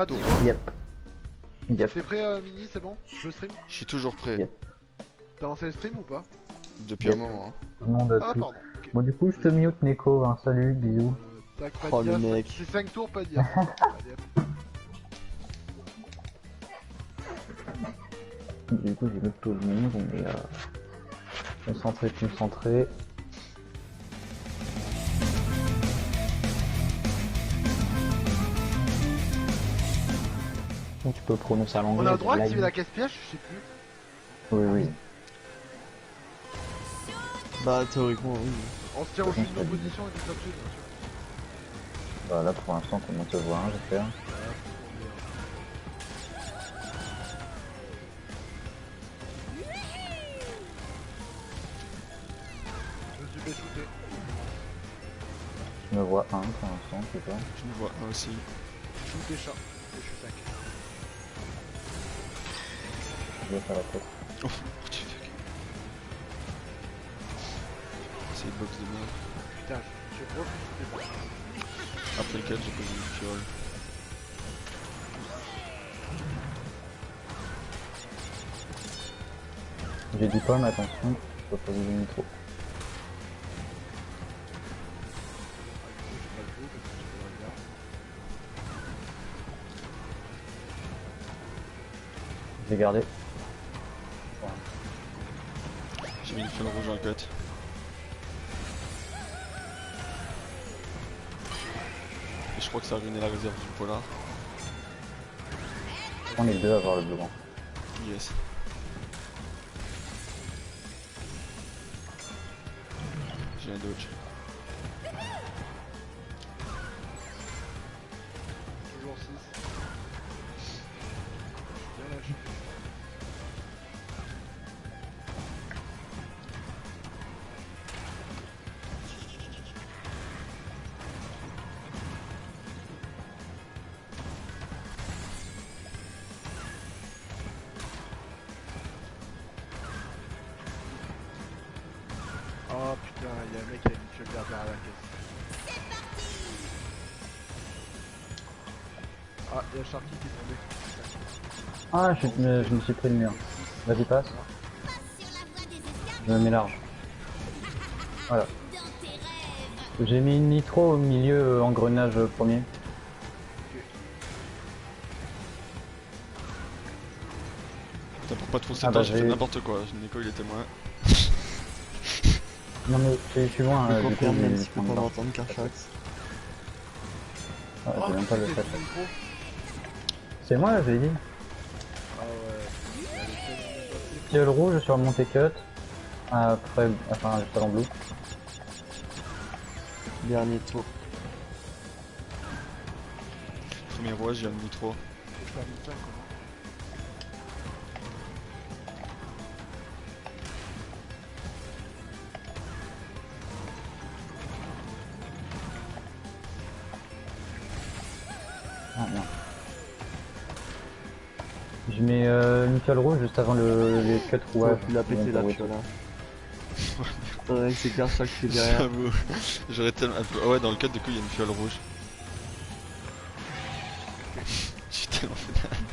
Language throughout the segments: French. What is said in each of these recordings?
Ah, t'es Yep. Yep. T'es prêt, Mini, c'est bon? Je stream? Je suis toujours prêt. Yep. T'as lancé le stream ou pas? Depuis Yep. un moment. Hein. Tout le monde a Ah, tout. pardon. Ok. Bon, du coup, je te mute, Neko. Hein. Salut, bisous. Tac, pas Oh, de le gaffe. mec. C'est 5 tours, pas de gaffe. Allez, hop. Du coup, j'ai mute tout le monde. On est concentré. Donc, tu peux prononcer à l'anglais. On a le droit live. d'activer la caisse piège? Je sais plus. Oui. Bah théoriquement oui. On se tient au jeu de l'opposition et des objets, bien sûr. Bah, là, pour l'instant, tout le monde se voit, hein, j'espère. Je me suis fait shooter. Je me vois un pour l'instant, c'est pas. Je me vois un aussi. Shoot des chats. Et je suis 5. Je vais faire la tête. Oh, what the fuck. C'est une box de merde. Putain, j'ai refait shooter moi. Après lequel j'ai posé une fiole. J'ai dit pomme, attention, je peux poser du micro. J'ai pas le coup parce que j'ai pas le gars. J'ai gardé. J'ai mis une fiole rouge dans le cut. Et je crois que ça a ruiné la réserve du polar. On est deux à avoir le blanc. Yes. J'ai un dodge. Toujours 6. Bien lâché. Oh putain, il y a un mec qui a une fiole verte derrière la caisse. Ah, il y a Sharky qui est tombé. Ah, je me suis pris le mur. Vas-y, passe. Je me mets large. Voilà. J'ai mis une nitro au milieu, engrenage premier. Putain, pour pas trop Ah s'étendre, bah, j'ai fait j'ai- n'importe quoi. Nico il était moins. Non mais je suis loin, Je du coup, confirme même j'ai si tu peux pas m'entendre Karchax. Ah, j'ai même pas le c'est fait. le micro. C'est moi, je l'ai dit. Ah ouais. Il y a les feuilles bien passées. Fiole rouge sur monté cut. Après, enfin, juste avant blue. Dernier tour. Premier roi, j'ai un nitro. Faut faire une fin, comment? Ah non. Je mets une fiole rouge juste avant les cuts Ouais, rouges. tu l'as pété la fiole là. Ouais, c'est Karchax qui est derrière. J'avoue. J'aurais tellement. Ah ouais, dans le cut, du coup, il y a une fiole rouge. J'ai tellement fait de la merde.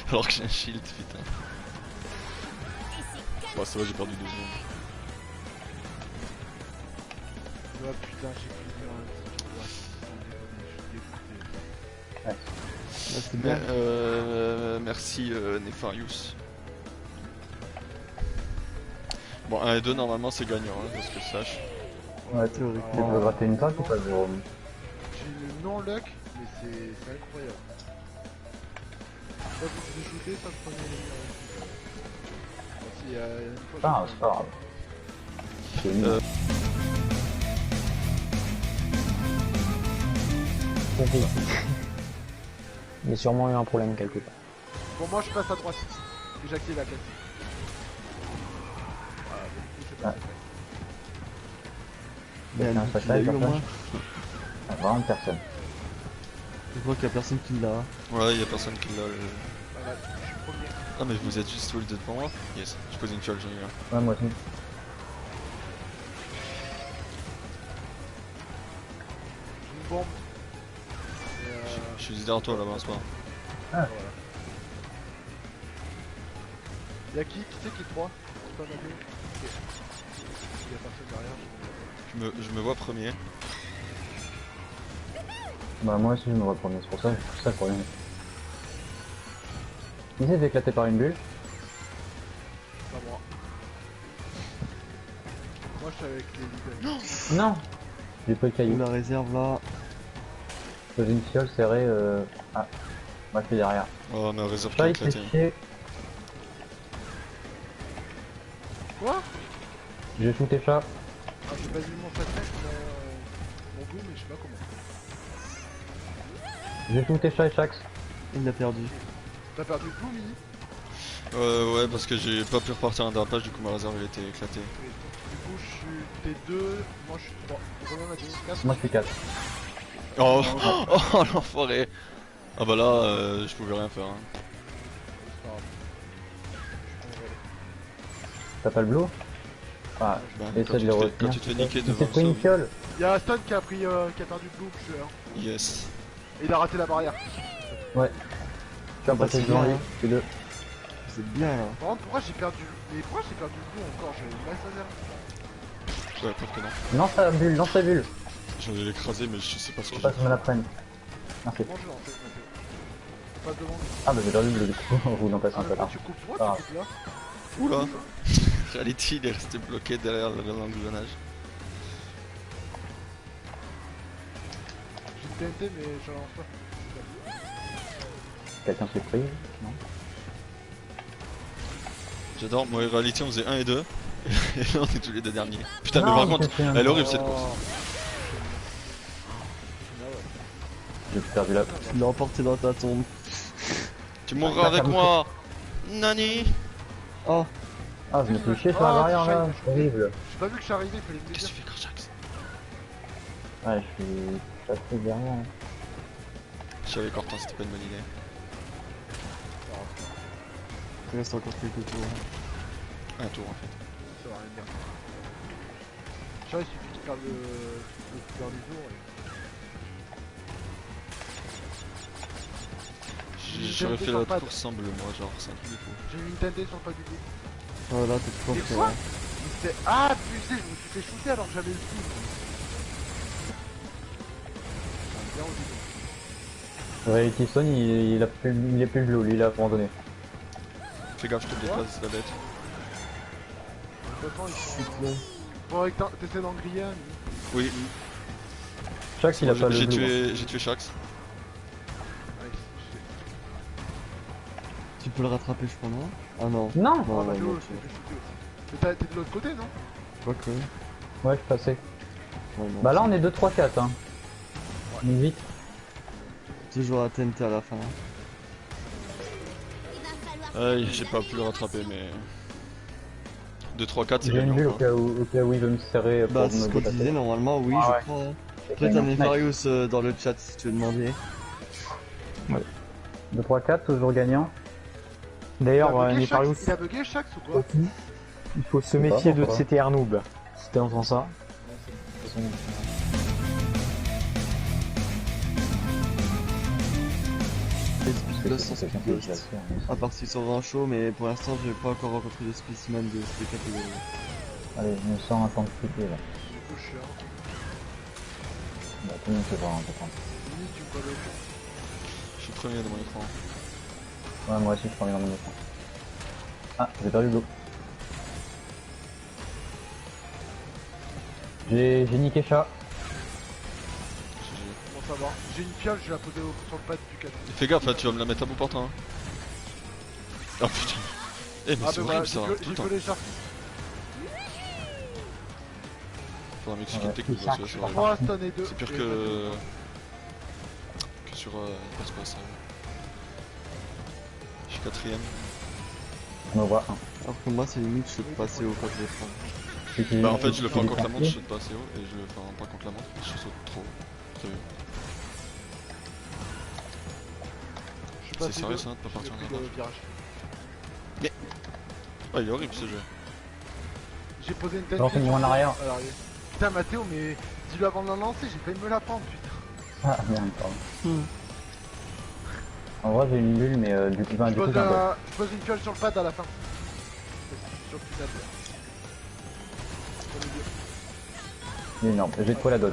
Alors que j'ai un shield, putain. Bon, ça va, j'ai perdu 2 secondes. Oh putain, j'ai plus de merde. Je suis dégoûté. Là, c'est bien. Merci Nefarius. Bon, 1 et 2 normalement c'est gagnant, hein, parce que je sache. Ouais, Théoriquement. tu peux gratter une pack ou pas, Jérôme? J'ai une non-luck, mais c'est incroyable. Soit je suis shooté, soit je prenais les murs. Si, il y a une fois. Ah, c'est pas grave. C'est nul. Il y a sûrement eu un problème quelque part. Bon, moi je passe à droite. Et j'active la caisse. Ah, mais du coup, c'est pas Ah. fait. Mais Quelqu'un elle, ça tu l'as fait, eu au personne moins. Ah, vraiment personne. Je vois qu'il y a personne qui l'a. Ouais, y a personne qui l'a. Voilà, je suis premier. Ah, mais vous êtes juste tous les deux devant moi. Yes, je pose une fiole, j'ai rien. Ouais, moi aussi. J'ai une bombe. Je suis derrière toi là-bas en ce moment. Ah. Voilà. Y'a qui c'est qui est 3? C'est pas Mathéo? Ok. Y'a personne derrière, Je me vois premier. Bah moi aussi je me vois premier, c'est pour ça le problème. Il s'est fait éclater par une bulle. pas moi. Moi je suis avec les leaders. Non. J'ai pris le caillou. La réserve là. J'ai une fiole serrée. Ah, moi je suis derrière. Oh, ma réserve qui Ça a il fait éclaté. chier. Quoi? J'ai shooté chat. Ah j'ai pas vu mon facette, mon goût, mais je sais pas comment. J'ai shooté chat et Shax. Il l'a perdu. T'as perdu le coup, Mini? Ouais, parce que j'ai pas pu repartir en dérapage, du coup ma réserve elle était éclatée. Du coup je suis T2, moi je suis 3. Combien Mathéo? 4? Moi je suis 4. Oh, oh l'enfoiré. Ah bah là, je pouvais rien faire. Hein. C'est pas grave. Je prends le relais. T'as pas le blue? Ah, Bah, essaie de les retenir. quand tu te fais niquer Il devant s'est le pris une sauve. fiole. Y'a Stun qui a perdu le blue, je suis là. Yes. Et il a raté la barrière. Ouais. Tu vas passer c'est devant bien, lui, hein. les deux. C'est bien là. Par contre, pourquoi j'ai perdu le blue encore? J'avais une masse laser. Ouais, peut-être que non. Lance ta bulle. J'allais l'écraser, mais je sais pas ce que Faut j'ai pas que je me la prenne. Merci. Comment je l'ai en fait, Mathéo? Passe devant lui. Ah bah j'ai perdu le bleu du coup, vous n'en passez Ah, un mais peu pourquoi là. tu coupes? Pourquoi Ah. tu coupes là? Oula. Reality, il est resté bloqué derrière l'engrenage. J'ai une TNT, mais je la lance pas. Quelqu'un s'est pris? Non. J'adore, moi et Reality on faisait 1 et 2. Et là on est tous les deux derniers. Putain, mais Non, par mais contre, c'est un- elle est horrible cette course. J'ai perdu la... Tu l'as emporté dans ta tombe. Tu mourras avec moi. Nani. Oh, Ah je me fais chier sur la Ah, barrière c'est là, chiant. c'est horrible. J'ai pas vu que je suis arrivé, il fallait me le Qu'est-ce dire. que tu fais, Corjax? Ouais je suis passé derrière. Je savais qu'Hortense c'était pas une bonne idée. il reste encore quelques tours. Un tour en fait. Ça va rien dire. Je sais, il suffit de faire le couleur du jour. J'aurais fait la course sans bleu, moi, genre, c'est un truc de fou. J'ai eu une TNT sur le pas du blue. Oh là, t'es trop Et fort. quoi? Il s'était... Ah putain, je me suis fait shooter alors que j'avais le coup. Bien au début. Reality Stone il est plus bleu, lui il a abandonné. Fais gaffe, je te déplace, la bête. De toute façon, ils Chute sont... là. Faudrait que t'essaies d'en griller un, lui. Oui, Shax il a pas le j'ai bleu. tué Shax. Ouais, Tu peux le rattraper, je crois, non? Ah non. Non. Non, Oh, non, Mathéo, non, je t'ai fait shooter aussi. Mais t'es de l'autre côté, non? Quoi que. Ouais je suis passé. Ouais, non. Bah là on est 2, 3, 4 hein. Donc vite. Toujours à TNT à la fin. J'ai pas pu le rattraper, mais. 2, 3, 4, c'est J'ai une bulle gagnant. au cas où il veut me serrer pour Bah, c'est ce me qu'on disait, botter. normalement, oui, Ah ouais. je crois. hein. Après, t'as Nefarius dans le chat si tu veux demander. 2, 3, 4, toujours gagnant. D'ailleurs, Il a bugué Nefarius, Shax- Il a bugué Shax ou quoi? il faut se sais méfier pas, de pourquoi. CTR Noob. Si t'entends ça. Là, sans spécialiste. À part s'ils sont vraiment chauds, mais pour l'instant, j'ai pas encore rencontré de spécimen de cette catégorie. Allez, je me sens un temps de flipper là. Du coup, je suis un. Bah, tout le monde se voit un peu quand Limite, tu me vois l'autre. Je suis premier dans mon écran. Ouais, moi aussi je prends dans mon écran. Ah, j'ai perdu l'eau. J'ai niqué chat. GG. Comment savoir? J'ai une fiole, je vais la poser sur le pas du camion. Fais gaffe, là, tu vas me la mettre à bout portant. Hein. Oh putain. Eh, mais Ah, c'est bah voilà, horrible ça, tout j'ai le temps. volé Shark. Faudra m'expliquer Ouais. une technique là-dessus, c'est horrible. Moi, Stun et 2. C'est pire que sur passe pas ça. Je suis quatrième. On me voit un. Alors que moi, c'est limite, je peux passer au quand je les prends. Bah en fait je le fais en contre la montre, je saute pas assez haut et je le fais en pas contre la montre, je saute trop haut. Très bien. Je suis C'est passé sérieux deux, ça, de pas partir en j'ai pris le virage. virage. Oh il est horrible ce jeu. J'ai posé une tête. Non, fais-moi en arrière. Putain, Mathéo, mais dis-le avant de la lancer, j'ai failli me la prendre, putain. Ah merde, pardon. En vrai, j'ai une bulle, mais du coup, Je j'ai un pose, dot. je pose une fiole sur le pad à la fin. Sur le final. Là. Sur le milieu. Mais non, j'ai de quoi la dot.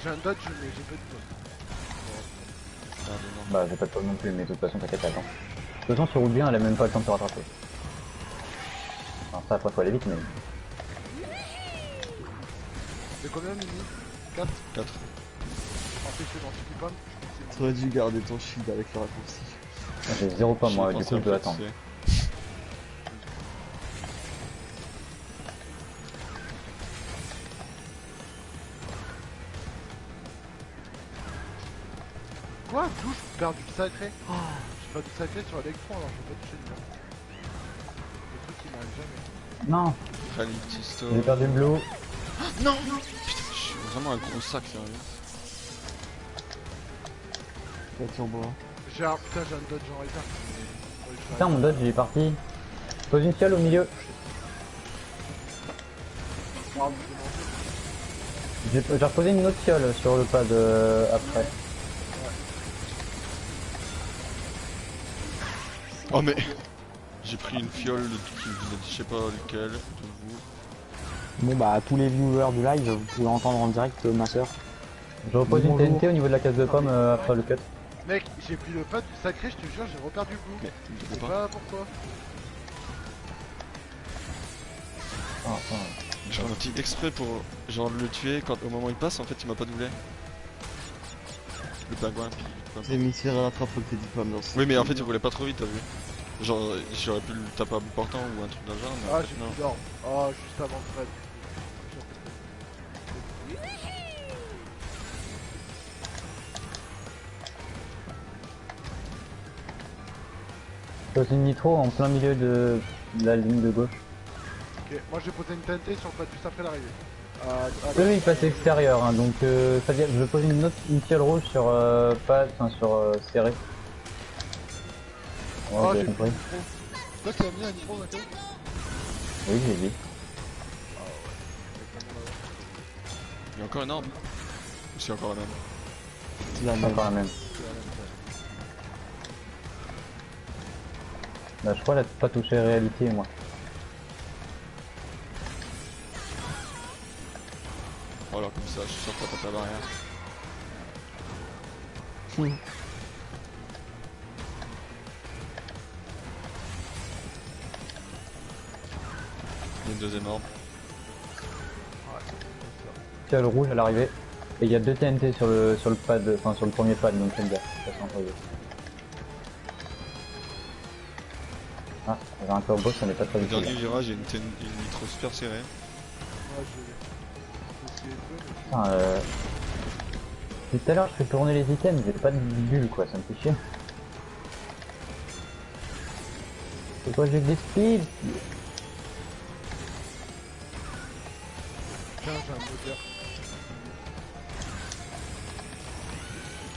J'ai un dodge, mais j'ai pas de dodge. Ah, non, non. Bah, j'ai pas de quoi non plus, mais de toute façon, t'inquiète, attends. De toute façon, sur Rubien, elle a même pas le temps de se rattraper. Alors, ça, après, faut aller vite, mais. C'est combien, Mimi 4 4. Empêché dans ce pomme. T'aurais dû garder ton shield avec le raccourci. J'ai 0 pomme, moi, du coup, je dois attendre. Quoi? D'où je perds du sacré? Oh, j'ai pas du sacré sur l'électron alors je peux pas toucher le mur. Le truc qui m'arrive jamais. Non, Ralitisto. j'ai perdu le blue. Non. Putain, je suis vraiment un gros sac, sérieux. La turbo. J'ai un... Putain, j'ai un dodge en retard. Putain, mon dodge, il est parti. Pose une fiole au milieu. J'ai reposé une autre fiole sur le pad après. Oh mais j'ai pris une fiole qui vous a dit je sais pas lequel de vous. Bon bah tous les viewers du live, vous pouvez entendre en direct ma soeur. Je repose une Bonjour. TNT au niveau de la case de pomme après le cut. Mec, j'ai pris le pad du sacré, je te jure, j'ai reperdu le blue. Mais Je tu sais peux pas pas. pourquoi. Ah, attends. J'ai un petit exprès pour genre le tuer quand au moment où il passe en fait il m'a pas doublé. Le pingouin puis peu C'est importe. mis tiré à la trappe faut que t'aies 10 pommes dans ce. Oui mais en fait il roulait pas trop vite t'as vu. Genre j'aurais pu le taper à bout portant ou un truc dans le genre mais en Ah, fait, j'ai non. plus d'or. Ah, juste avant le Fred. Pose une nitro en plein milieu de la ligne de gauche. Ok, moi j'ai posé une TNT sur le pad juste après l'arrivée. Eux ils passent extérieur, hein, donc ça veut dire je pose une fiole rouge sur pad, enfin sur serré. Ouais, Oh, j'ai j'ai compris. plus de nitro. Toi qui as mis un nitro, Mathieu? Oui, j'ai dit. Il y a encore une arme. Ou c'est encore la même. C'est la C'est même. encore la même. Bah, je crois qu'elle a pas touché réalité, moi. Voilà comme ça je suis sûr que t'as pas ta barrière. Il y a une deuxième arme. Fiole rouge à l'arrivée. Et il y a 2 TNT sur le pad, enfin sur le premier pad, donc j'aime bien. Ça sent pas bien. Ah, j'avais un turbo, ça n'est pas très Le utile. dernier virage il y a une nitro super serrée. Ouais, j'ai essayé de jouer, mais Putain, depuis tout à l'heure, je fais tourner les items, j'ai pas de bulle quoi, ça me fait chier. C'est quoi, j'ai que des speeds? putain, j'ai un moteur.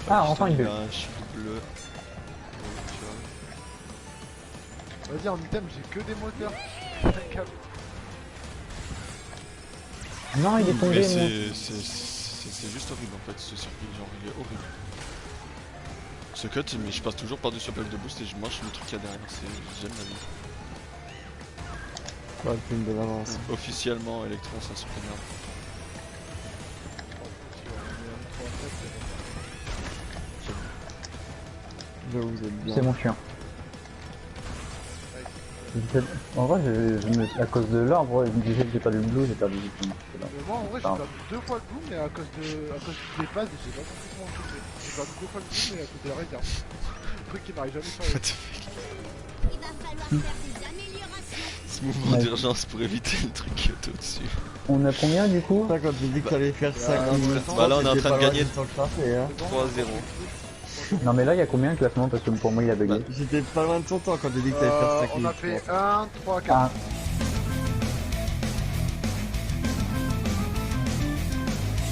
Ah, enfin une Il bulle. a un shield bleu. Vas-y, en item, j'ai que des moteurs. Non, il est tombé, Mais mon. c'est juste horrible en fait ce circuit, genre il est horrible. Ce cut, mais je passe toujours par-dessus le pack de boost et je mange le truc qu'il y a derrière, j'aime la vie. Ouais, c'est une bonne avance. Officiellement, Electron, ça se prend. J'avoue, vous êtes bien. C'est mon chien. En vrai, à cause de l'arbre, je me disais que j'ai perdu le blue, j'ai perdu le blue. Mais moi en vrai j'ai Ah. perdu 2 fois le blue mais à cause des phases j'ai pas compris comment on faisait. J'ai perdu 2 fois le blue mais à cause de la réserve. Truc qui m'arrive jamais sur les... Il va falloir faire des améliorations. Ce mouvement Ouais. d'urgence pour éviter le truc qui est au-dessus. On a combien du coup? Ça, quand j'ai dit que t'allais faire ça, Bah, quand bah là, on est en train de gagner. Sans craper, hein. 3-0. Non mais là, il y a combien le classement? Parce que pour moi, il a bugué. J'étais pas loin de son temps quand j'ai dit que t'allais faire ça. On a fait 1, 3, 4. Ah.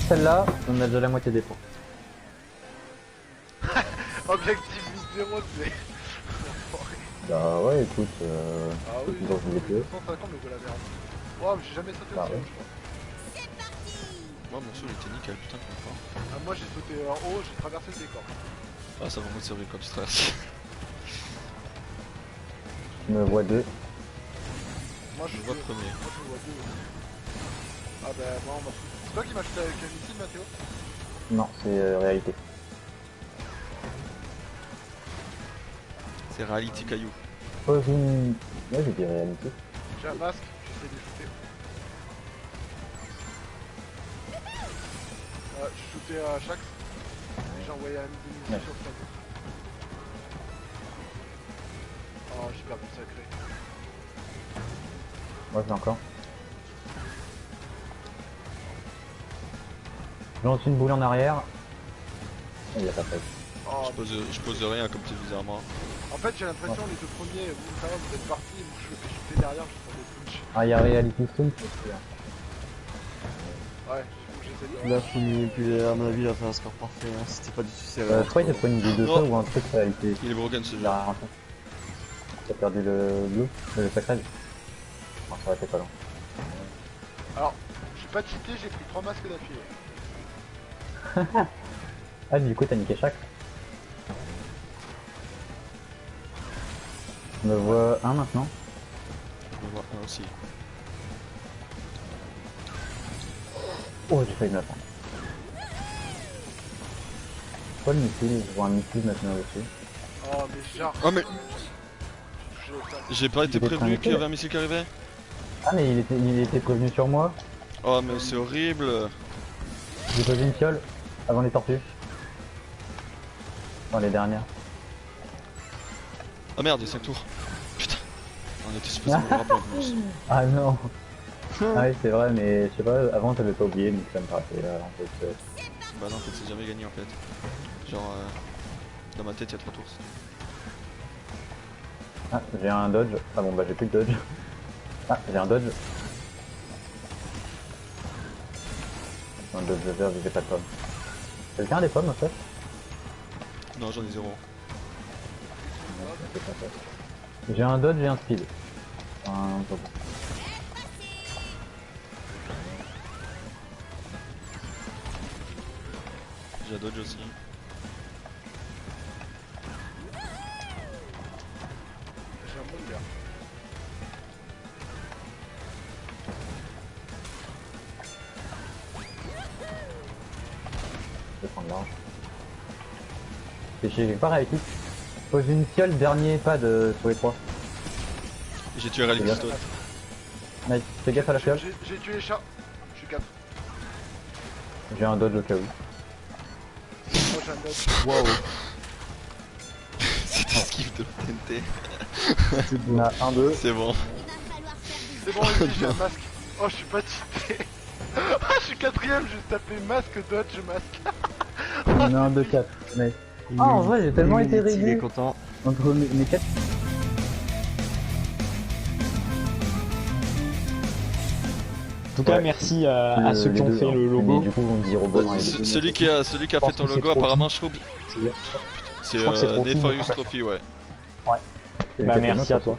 Celle-là, on a déjà la moitié des points. Objectif 0 c'est... Bah ouais, écoute, Ah oui, toujours je l'ai fait. 150 mais de la merde. Wow, mais j'ai jamais sauté Bah au-dessus, ouais. je crois. C'est parti. Moi, mon saut il était nickel, putain, qu'on fort. Ah, moi j'ai sauté en haut, j'ai traversé le décor. Ah, ça va, moi c'est horrible quand tu traverses. Je me vois deux. Moi Je je vois le premier. Moi je vois deux. Ah bah moi on m'a... C'est toi qui m'as shooté avec un missile Mathéo? Non, c'est réalité. C'est Reality Caillou. Pose une... Ouais, j'ai dit réalité. J'ai un masque, j'essaie de shooter. J'ai shooté à Shax. Et j'ai envoyé un missile Ouais. sur le tableau. Oh j'ai perdu le sacré. Moi, j'ai encore. Je lance une boule en arrière. Il a pas fait. Oh, Je pose rien comme tu disais à moi. en fait j'ai l'impression les deux premiers, vous ça va, vous êtes partis et moi je fais shooter derrière, je prends des punch. Ah, il y a Reality Stone. Ouais, j'essaie de... Là, faut manipuler, à mon avis, il a fait un score parfait. Hein. C'était pas du tout sérieux. Je crois qu'il a pris une boule de Non. feu ou un truc réalité. Il est broken ce Il jeu. a rien fait. T'as perdu le bleu, le sacré. Bon, ça aurait été pas long. Alors, j'ai pas cheaté, j'ai pris 3 masques d'affilée. Ah, du coup, t'as niqué chaque. Je me vois un maintenant. On va voir un aussi. Oh, j'ai failli me la prendre. Quoi le missile? Je vois un missile maintenant dessus. Oh mais genre... Oh mais J'ai touché au sol. j'ai pas été Il est prévenu train qu'il y avait un missile qui arrivait. Ah, mais il était prévenu sur moi. Oh mais c'est horrible. J'ai posé une fiole avant les tortues. Dans les dernières. Ah merde, il y a 5 tours. Putain. On était supposé me le rappeler en plus. Ah non. Ah oui, c'est vrai, mais je sais pas, avant t'avais pas oublié, donc ça me rappelait là, en fait. Bah non, en fait c'est jamais gagné en fait. Genre dans ma tête il y a 3 tours. Ah, j'ai un dodge. Ah bon, bah j'ai plus de dodge. Ah, j'ai un dodge. Un dodge vert, j'ai pas de pommes. Quelqu'un a des pommes en fait? Non, j'en ai 0. C'est pas ça. J'ai un dodge et un speed. Un... J'ai un dodge aussi. J'ai un bon gars. Je vais prendre large. J'ai quelque part avec qui? Pose une fiole, dernier pad sur les trois. J'ai tué Reality bien. Stone. Nice, fais gaffe à la fiole. J'ai tué les chats. Je suis 4. J'ai un dodge au cas où. Moi j'ai un dodge. Waouh. C'était esquive de TNT. On a un, deux. C'est bon. Il va falloir faire des C'est bon ici j'ai un masque. Oh je suis pas cheaté. Ah je suis 4ème, j'ai tapé masque, dodge, masque. On a un, deux, quatre. Nice. Ah, en vrai, j'ai tellement été Il est réduit content. entre mes quatre. En tout cas, Ouais. merci à ceux Les qui ont deux, fait hein. le Mais logo. du coup, on dit robot dans les deux. Celui qui a fait pense ton que c'est logo trop. apparemment je trouve. C'est Je crois que c'est trop Need cool. for Use Trophy, ouais. Bah, merci à toi.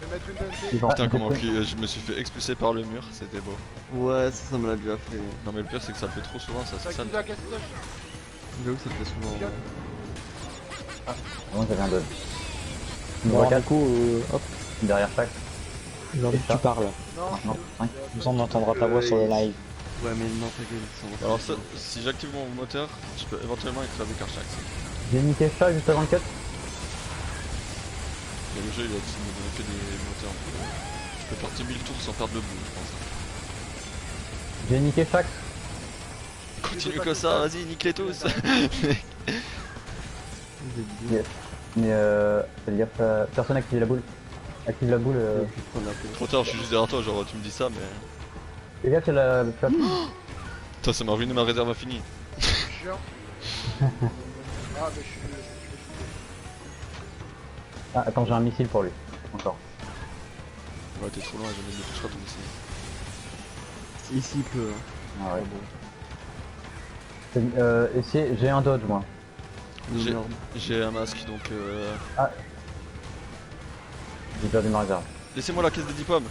Je vais mettre une densité. Putain comment je me suis fait expulser par le mur, c'était beau. Ouais, ça me l'a déjà fait. Non mais le pire c'est que ça le fait trop souvent, ça Ça c'est ça. qui l'a cassé dodge. J'avoue que ça le fait souvent. Regarde. Moi, j'avais un dodge. Je me Bon, vois du 4 coup, hop, derrière chaque. j'ai envie que tu parles. Non, Non, cinq. Comme ça, on entendra ta voix sur le live. Ouais, mais non, t'inquiète, ils sont Alors ça, si j'active mon moteur, je peux éventuellement écraser Karchak. J'ai niqué chat juste avant le cut. Mais le jeu il a décidé de me donner que des moteurs. Je peux faire 10 000 tours sans perdre le bout, je pense. J'ai niqué chaque. Continue comme ça, vas-y, nique-les tous. Yes. Mais fais gaffe, personne active la boule. Active la boule. Trop tard, je suis juste derrière toi, genre tu me dis ça, mais. Fais gaffe, il y a la flotte. Putain, ça m'a ruiné ma réserve infinie. chiant. Ah mais je suis shooté. Ah, attends, j'ai un missile pour lui. Encore. Ouais, t'es trop loin, jamais ne touchera ton missile. Ici il pleut. Ah ouais. Essayez, j'ai un dodge moi. J'ai- J'ai un masque donc. J'ai perdu ma réserve. Laissez-moi la caisse des 10 pommes,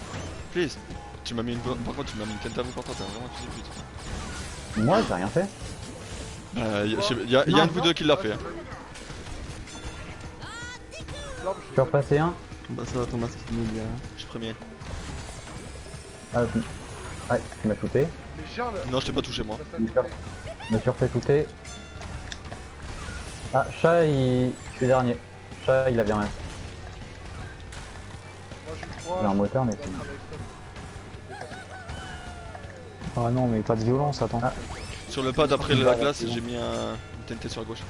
please. Tu m'as mis une. Par contre, tu m'as mis une cantave importante, t'as vraiment accusé pute. Moi, j'ai rien fait. Y a un de vous deux qui l'a fait. Hein. l'orbe, Je suis repassé un. Bah ça va, Thomas qui nous dit. Je suis premier. Ah, ouais, tu m'as shooté. Mais Charles, Non, je t'ai pas touché moi. Je me suis refait shooter. Ah, chat, je suis dernier. Chat, il a bien rien. moi je suis Il 3. a un moteur, mais c'est... Ah non, mais pas de violence, attends. Ah. Sur le pad après la glace, j'ai mis une TNT sur la gauche.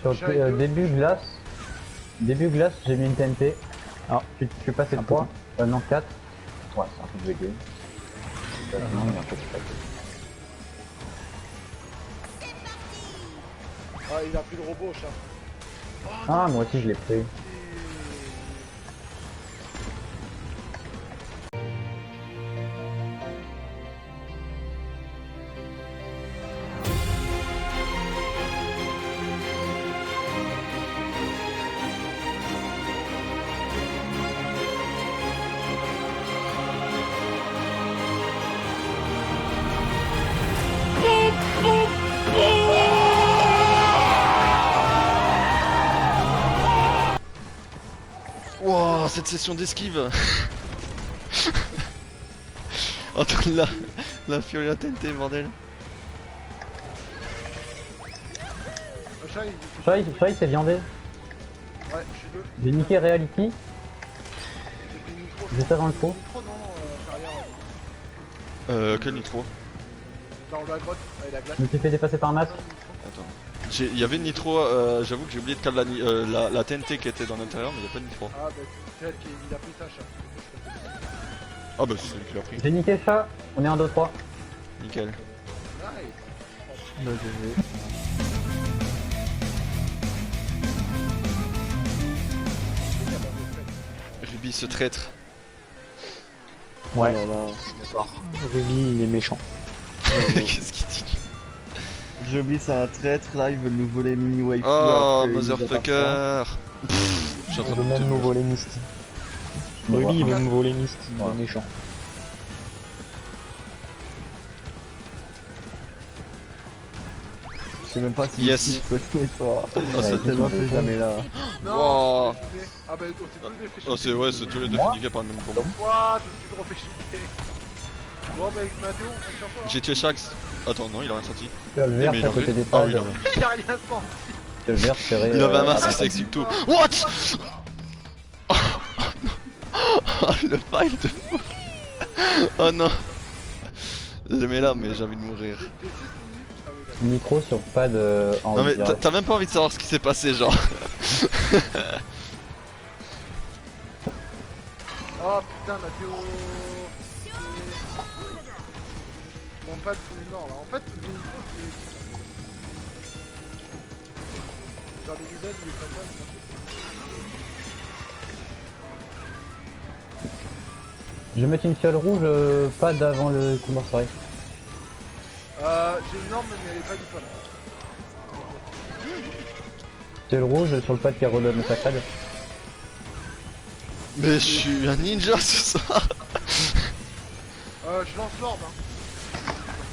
Sur le début glace, j'ai mis une TNT. Alors, je suis passé de 3. Non, 4. Ouais, c'est un peu bugué. Non, mais en fait, c'est pas bugué. Ah, il a pris le robot, chat. Ah, moi aussi, je l'ai pris. Wow, cette session d'esquive. Entre la fiole et la TNT, bordel. Le chat, Chat, il s'est viandé. Ouais, je suis 2. J'ai niqué Reality, J'ai pris le micro. juste avant le trou. Micro, non, carrière. Quel nitro? Dans la grotte, avec la glace. Je me suis fait dépasser par Matt. Attends. Il y avait une nitro, j'avoue que j'ai oublié de caler la TNT qui était dans l'intérieur, mais il n'y a pas de nitro. Ah, bah c'est elle qui il a pris ça, chat. Ah bah c'est celui qui l'a pris. J'ai niqué chat, on est en 2-3. Nickel. Nice. Bah je vais. Ruby ce traître. Ouais, Oh là là. Ruby, il est méchant. Qu'est-ce qu'il dit? J'ai oublié, c'est un traître, là ils veulent nous voler mini waifu. Oh, après, ils nous appartiennent. motherfucker. Je suis en Il train veut de même me nous voler Misty. Ruby, il veut me voler Misty, il Ouais. est méchant. Je sais même pas si Yes. je peux tuer toi. Oh, c'est Tellement que jamais là. Non, Wow. j'ai shooté. Ah, bah c'est tous les deux fait Oh c'est ouais, c'est tous les deux Moi niqués par le même combo. What? Je me suis trop fait shooter. Bon, bah avec Mathéo, on se tient J'ai tué Shax. Attends non, il a rien senti. Le vert, mais il c'est à a côté vu. des Ah, pads. il a- Il a rien senti. Le vert, c'est Il avait un masque sexy tout. What? Oh, le fight de fou. Oh non. J'aimais là mais j'ai envie de mourir. Micro sur pad en Non mais direct. t'as même pas envie de savoir ce qui s'est passé genre. Oh putain, Mathéo. Mon pad c'est mort là. En fait, le micro c'est. Genre les visages, il est pas mal. Je vais mettre une fiole rouge, pad avant le couloir soirée. J'ai une arme mais elle est pas du tout. Fiole rouge sur le pad qui redonne le saccade. Mais je suis un ninja ce soir. Je lance l'orbe hein.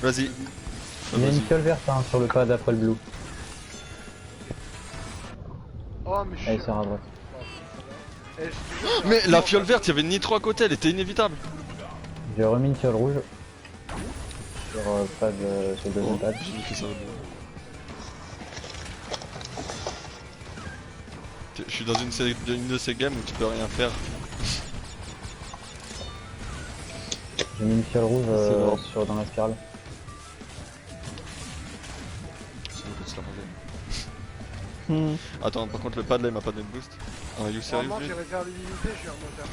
Vas-y. Il y a une fiole verte hein, sur le pad après le blue. Oh mais je suis. Elle sert à droite. Eh, je te jure, Mais la fiole verte, il y avait une nitro à côté, elle était inévitable. J'ai remis une fiole rouge. Sur pad, sur le deuxième pad. J'ai fait ça. Je suis dans une de ces games où tu peux rien faire. J'ai mis une fiole rouge dans la spirale. C'est le coup de se la manger. Attends, par contre le pad là il m'a pas donné de boost. Ah, you serious normalement j'ai dude? réservé l'unité, je suis un moteur.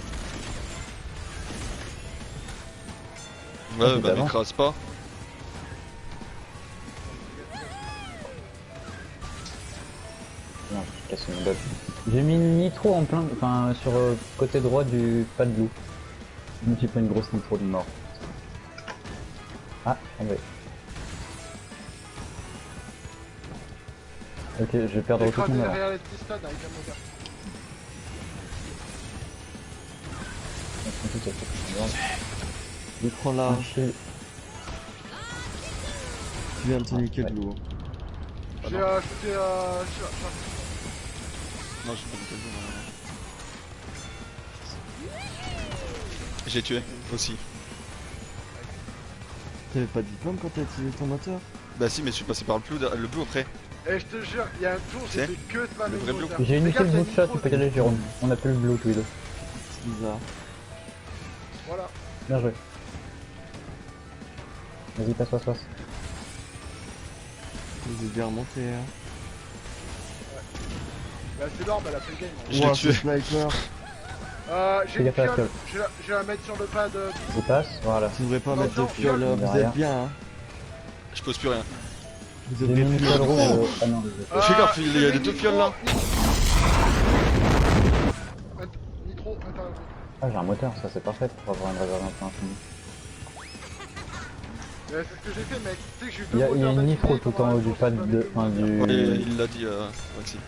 Ouais, c'est bah d'avant. m'écrase pas. Non, je casse une botte. J'ai mis une nitro en plein, enfin sur côté droit du pad blue. Un petit peu une grosse nitro de mort. Ah, tombé. Ok, je vais perdre tout Écrasé mon avant. derrière les pistons avec un moteur. Je prends large. Tu viens de te niquer de l'eau. J'ai shooté Non, j'ai pas niqué le bout, J'ai tué aussi. T'avais pas de diplôme quand t'as utilisé ton moteur? Bah si, mais je suis passé par le blue après. Et je te jure, il y a un tour, C'est c'était que de ma le vrai main. blue. J'ai une seule Regarde, il y a bout de chat, Nitro, tu peux y aller Jérôme. On a plus le blue tous les deux. C'est bizarre. Voilà. Bien joué. Vas-y, passe. Vous êtes bien remonté, hein. Bah c'est l'orbe, elle a fait le game. Hein. Je l'ai Ouah, tué. ce sniper. J'ai Fais une gaffe à la fiole, fiole. je vais la mettre sur le pad. Il passe, voilà. Tu devrais pas Non, mettre de non, fiole, fiole. vous Derrière. êtes bien, hein. Je pose plus rien. Vous J'ai êtes mis bien une plus fiole rouge. Ah non, Fais gaffe, il y a des deux fioles là. Nitro, attends. Ah, j'ai un moteur, ça c'est parfait pour avoir une réserve un peu infinie. C'est ce que j'ai fait, mec. Tu sais que j'ai eu Il y a deux moteurs une nitro d'affilée tout pendant en haut la du course, pad c'est pas de. avec Enfin, le du. Ouais, il l'a dit, Maxime.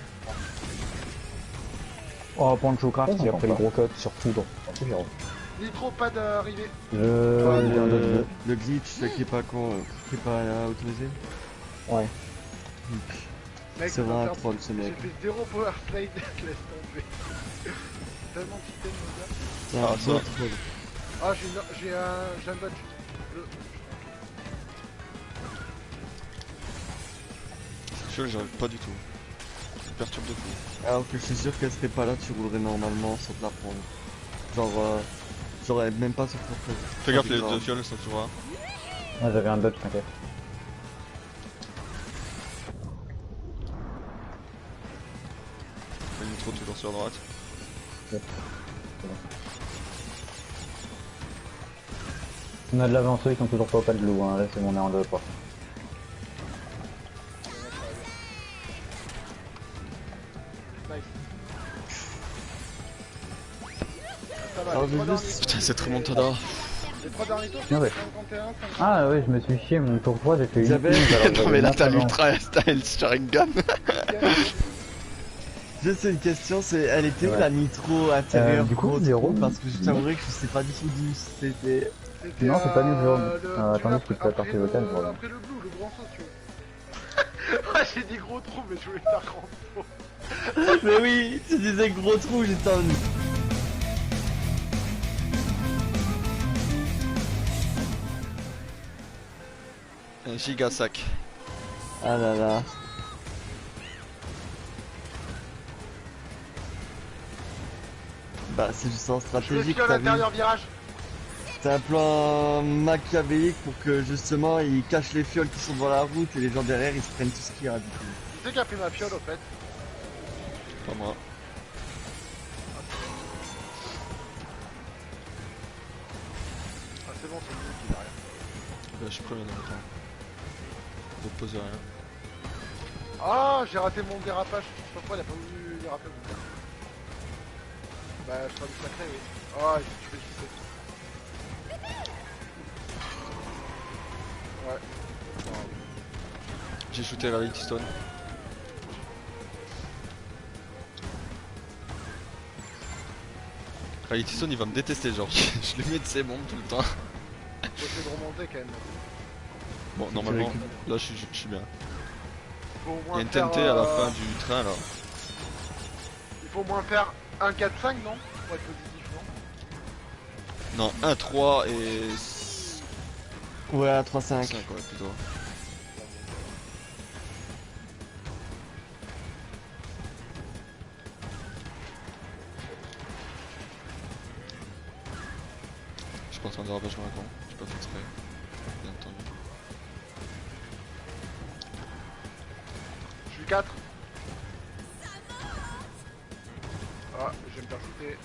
Oh, Pancho Craft, Oh, il a j'entends pris le pas. gros cut sur foudre. Merci, Jérôme. Nitro, pad arrivé. J'ai un autre bleu. Le glitch, là, qui est pas autorisé. Ouais. Mec, C'est vraiment un faire- troll, ce J'ai mec. fait 0 power slide, laisse tomber. Tellement cheaté, mon gars. C'est Ah, un ça. beau troll. Ah, j'ai un dodge. Je j'arrive pas du tout. Ça me perturbe de fou. Alors que je suis sûr qu'elle serait pas là, tu roulerais normalement sans te la prendre. Genre, j'aurais même pas sur ton truc. Fais gaffe, les deux fioles sont sur A. Ah, j'avais un dodge, t'inquiète. Le nitro toujours sur droite. On a de l'avance, ils sont toujours pas au pas de loup, hein. Là c'est mon en 2 quoi. Nice. Ça va, Alors, les j'ai trois juste- derniers Putain, tours, cette remontada. Les trois derniers tours, Bien, ouais. 51, 50. Ah ouais, je me suis chié, mon tour 3 j'ai fait une J'avais- ping, alors Non j'avais mais là neuf t'as avant. l'ultra style Sharingan. Juste une question, c'est elle était où Ouais. la nitro intérieure du coup, gros Jérôme, trou, parce que je t'avouerai que je sais pas du tout d'où c'était. C'était, Non, c'est pas mieux, Jérôme. le- Attendez, tu vois, je quitte la partie après vocale, le- je reviens. Après le blue, le grand saut, tu vois. Ouais, j'ai dit gros trou, mais je voulais faire grand trou. Mais oui, tu disais gros trou, j'étais en... Un giga sac. Ah là là. Bah c'est juste un Je vais stratégique, filer à t'as vu. l'intérieur virage. C'est un plan machiavélique pour que justement ils cachent les fioles qui sont dans la route et les gens derrière ils se prennent tout ce qu'il y a du coup. Tu sais qui a pris ma fiole, au fait. Pas moi. Ah, c'est bon, c'est le blue qui va rien. Bah, je suis premier dans le temps. Faut te poser rien. Ah, j'ai raté mon dérapage. Je sais pas pourquoi il a pas voulu déraper mon gars. Bah, je crois du sacré, oui. Ah, tu fais sucer. Ouais. J'ai shooté Reality Stone. Reality Stone il va me détester, genre je lui mets de ses bombes tout le temps. Faut essayer de remonter quand même. Bon, normalement, là je suis bien. Faut au Il y moins a une faire, TNT à la fin du train là. Il faut au moins faire 1, 4, 5, non? Pour être positif, non? Non, 1, 3 et... Ouais, à 5 3-5. ouais, plutôt. Je suis parti en dérapage dans la con, j'ai pas fait exprès. Bien entendu. Je suis 4. Ah, je vais me faire sauter.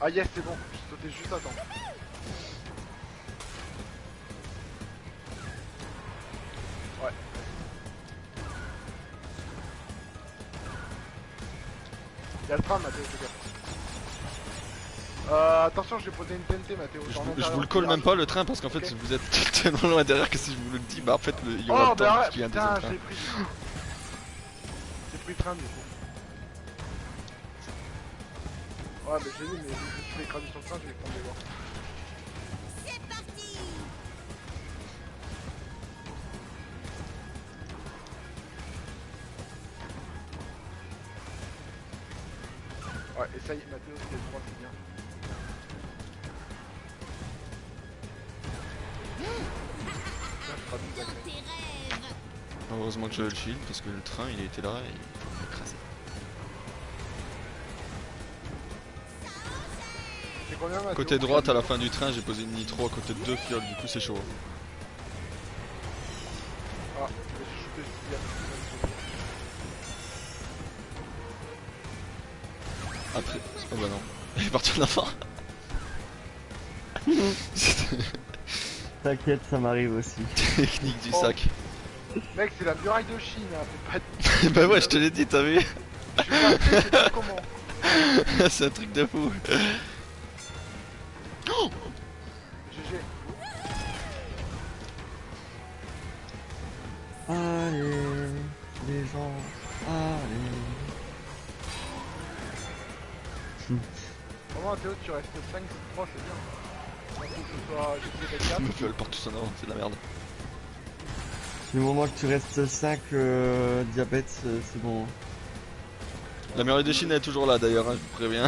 Ah yes, c'est bon, j'ai sauté juste à temps. Ouais. Y'a le train, Mathéo, fais gaffe. Attention, je vais poser une TNT, Mathéo. Je vous le colle même pas le train parce qu'en fait Ok. vous êtes tellement loin derrière que si je vous le dis, bah en fait il y aura Oh, le temps bah parce ouais, qu'il y a un putain, deuxième train. j'ai pris. J'ai pris le train, du coup. Ouais, mais j'ai vu, mais vu que tu fais écraser sur le train, je vais prendre les voies. C'est parti. Ouais, et ça y est, Mathéo, c'était le 3, c'est bien. sera plus Dans sacré. tes rêves. Heureusement que j'avais le shield parce que le train il était là et il m'a écrasé. C'est combien Mathéo? Côté droite à la fin du train j'ai posé une nitro à côté de 2 fioles, du coup c'est chaud. Ah, j'ai shooté ce Après. Oh bah non. Il est parti à la fin. T'inquiète, ça m'arrive aussi. Technique du Oh. sac. Mec, c'est la muraille de Chine, hein, fais pas de... Bah ouais, je te l'ai dit, t'as vu. Je suis passé, je sais pas comment. C'est un truc de fou. GG. Allez, les gens, allez. Vraiment, Théo, tu restes 5, 3, c'est bien. Il faut que ce soit GG 4. Me fait part tous en avant, c'est de la merde. Du moment que tu restes 5 diabète, c'est bon. La muraille de Chine elle est toujours là d'ailleurs, hein, je vous préviens.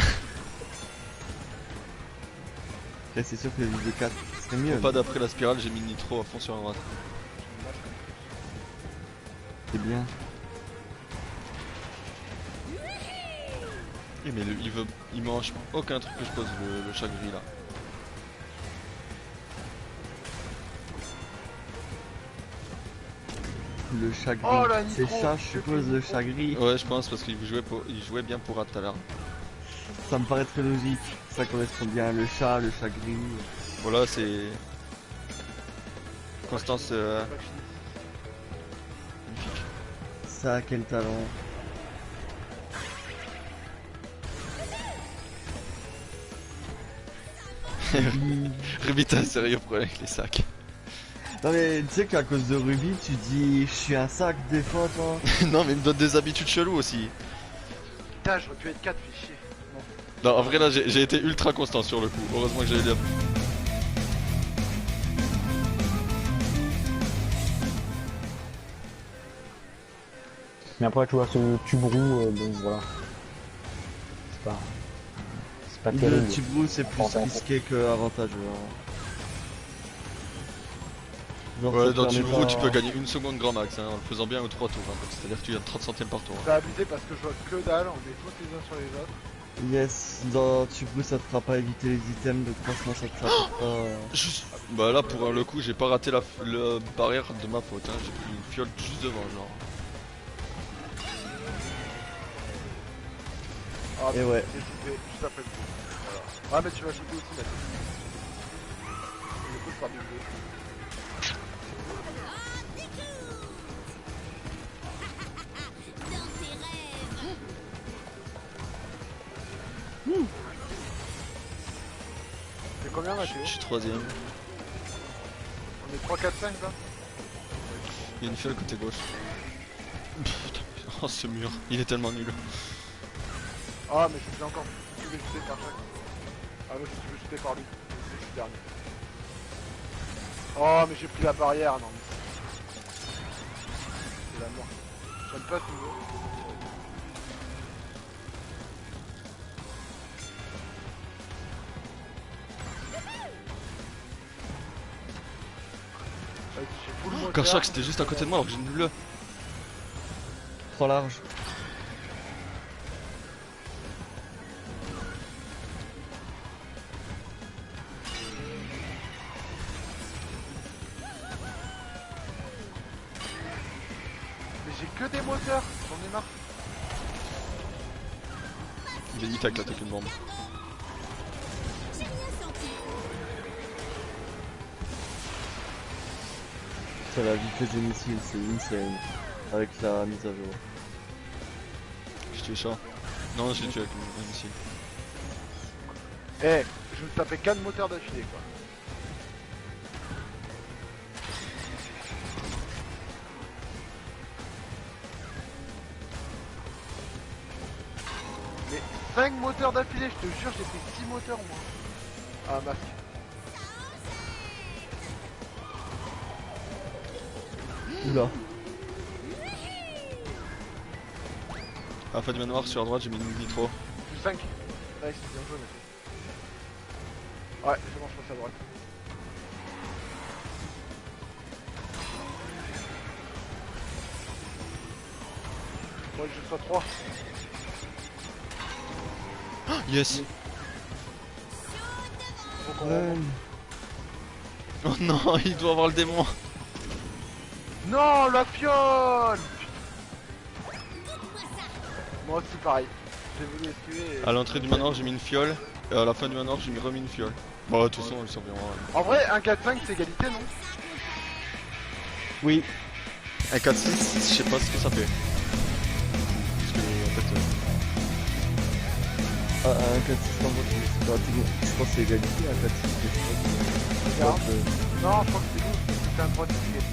Après, c'est sûr que le vidéo 4 serait mieux. Pas d'après la spirale, j'ai mis le nitro à fond sur la droite. C'est bien. Eh, mais il mange aucun truc que je pose, le chat gris là. Le chat gris. Oh, la C'est nitro, ça, je je suppose, fais le nitro. chat gris. Ouais, je pense parce qu'il jouait bien pour tout à l'heure. Ça me paraît très logique. Ça correspond bien. Le chat gris. Voilà, c'est. Constance. Pas fini. Magnifique. Ça, quel talent. Ruby, t'as un sérieux problème avec les sacs. Non mais tu sais qu'à cause de Ruby, tu dis je suis un sac des fois toi. Non, mais il me donne des habitudes cheloues aussi. Putain, j'aurais pu être 4, fais chier. Non, en vrai, là, j'ai été ultra constant sur le coup. Heureusement que j'avais bien. Mais après, tu vois, ce tubrou, bon, voilà. C'est pas Le terrible. Tibrou c'est plus Enfin, risqué que avantageux. Hein. Genre, Ouais, ça te dans permet Tibrou, pas- tu peux gagner 1 seconde grand max, hein, en le faisant bien ou 3 tours. Hein, c'est-à-dire que tu gagnes 30 centièmes par tour. Hein. T'as abusé parce que je vois que dalle, on met tous les uns sur les autres. Yes, dans Tibrou ça te fera pas éviter les items, donc franchement ça te fera pas. Juste. Bah là, pour le coup, j'ai pas raté la barrière de ma faute. Hein. J'ai pris une fiole juste devant, genre. Ah, Et ouais. j'ai shooté juste après le coup. Voilà. Ah, mais tu vas shooter aussi, Mathieu. Du coup, je pars du jeu. Dans tes rêves. C'est combien, Mathieu? Je suis 3ème. On est 3, 4, 5 là? Il y a une fiole côté gauche. Putain, oh ce mur, il est tellement nul. Ah, mais je suis encore. Je vais shooter par chaque. Ah, moi je suis shooté par lui. Je suis dernier. Oh, mais j'ai pris la barrière, non. C'est la mort. J'aime pas ce niveau. Vas-y, j'ai full moteur. Karchak, c'était juste à côté de moi alors que j'ai une bleue. Trop large. Mais j'ai que des moteurs, j'en ai marre. Il est hit avec l'attaque une bombe. J'ai rien senti. C'est la vitesse des missiles, c'est insane. Avec la mise à jour. J'ai tué ça. Non, j'ai tué avec un missile. Eh, je me tapais 4 moteurs d'affilée quoi. Mais 5 moteurs d'affilée, je te jure, j'ai fait 6 moteurs moi. Ah, masque. Oula. À la fin du manoir, sur la droite, j'ai mis une nitro. Plus 5. Nice, bien joué, mec. Ouais, c'est bon, je passe à droite. Moi je sois 3. Yes. Faut qu'on Ouais. Oh non, il doit avoir le démon. Non, la fiole. Moi aussi pareil. J'ai voulu esquiver. À l'entrée du manoir, j'ai mis une fiole. Et à la fin du manoir, j'ai remis une fiole. Bon, de toute façon, ils sont bien. En vrai, un 4-5 c'est égalité, non? Oui. Un 4-6, je sais pas ce que ça fait. Parce que, en fait. Ah, un 4-6 en mode, je pense que c'est égalité, un 4-6, mais je sais pas. Regarde. Non, je crois que c'est nous. C'est un 3-6 égalité.